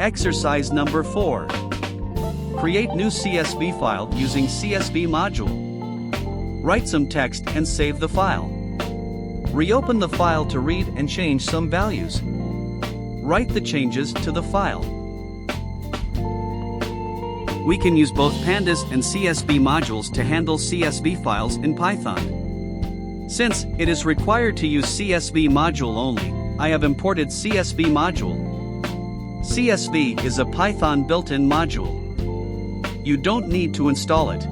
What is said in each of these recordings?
Exercise number 4. Create new CSV file using CSV module. Write some text and save the file. Reopen the file to read and change some values. Write the changes to the file. We can use both pandas and CSV modules to handle CSV files in Python. Since it is required to use CSV module only, I have imported CSV module. CSV is a Python built-in module. You don't need to install it.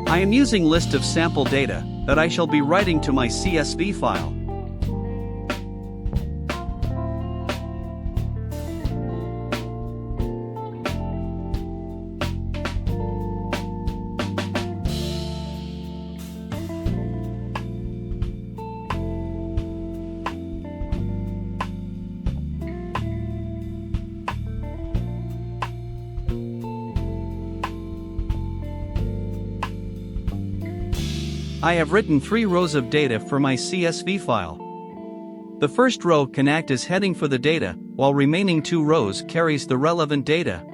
I am using list of sample data that I shall be writing to my CSV file. I have written 3 rows of data for my CSV file. The first row can act as heading for the data, while remaining 2 rows carries the relevant data.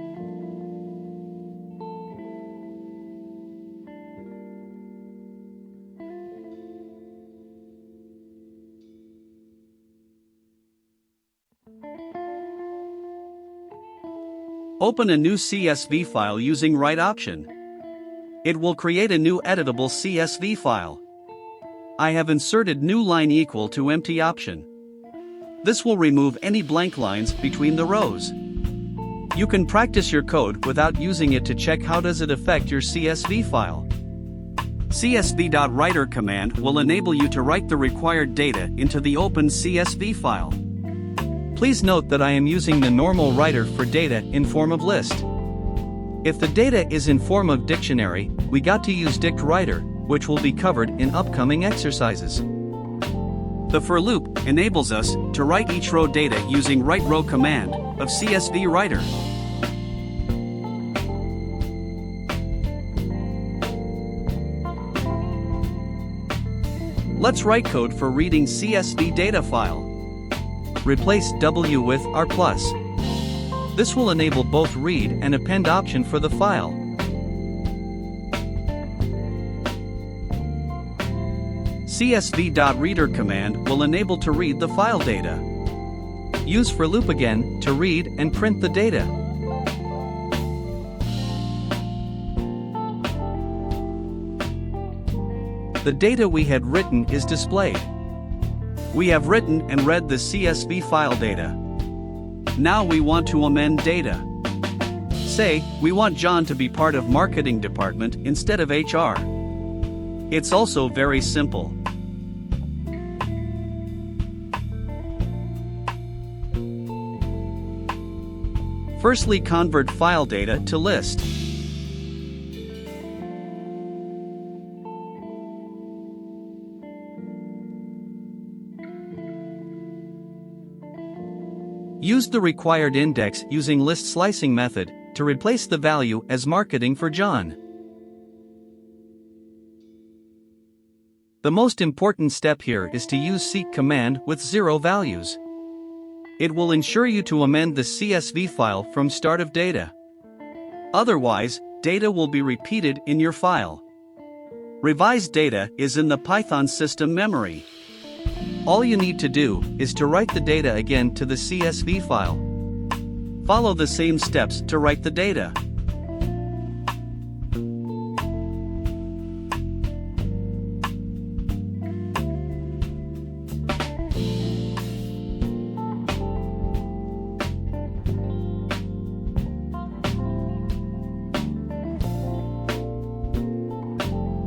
Open a new CSV file using Write option. It will create a new editable CSV file. I have inserted new line equal to empty option. This will remove any blank lines between the rows. You can practice your code without using it to check how does it affect your CSV file. CSV.writer command will enable you to write the required data into the open CSV file. Please note that I am using the normal writer for data in form of list. If the data is in form of dictionary, we got to use dict_writer, which will be covered in upcoming exercises. The for loop enables us to write each row data using write_row command of CSV writer. Let's write code for reading CSV data file. Replace W with R+. This will enable both read and append option for the file. CSV.reader command will enable to read the file data. Use for loop again to read and print the data. The data we had written is displayed. We have written and read the CSV file data. Now we want to amend data. Say, we want John to be part of marketing department instead of HR. It's also very simple. Firstly, convert file data to list. Use the required index using list slicing method to replace the value as marketing for John. The most important step here is to use seek command with 0 values. It will ensure you to amend the CSV file from start of data. Otherwise, data will be repeated in your file. Revised data is in the Python system memory. All you need to do is to write the data again to the CSV file. Follow the same steps to write the data.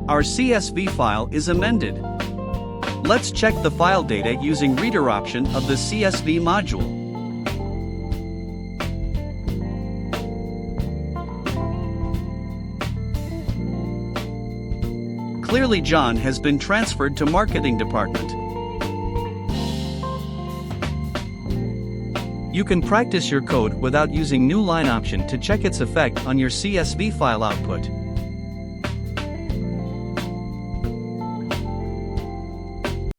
Our CSV file is amended. Let's check the file data using reader option of the CSV module. Clearly John has been transferred to marketing department. You can practice your code without using new line option to check its effect on your CSV file output.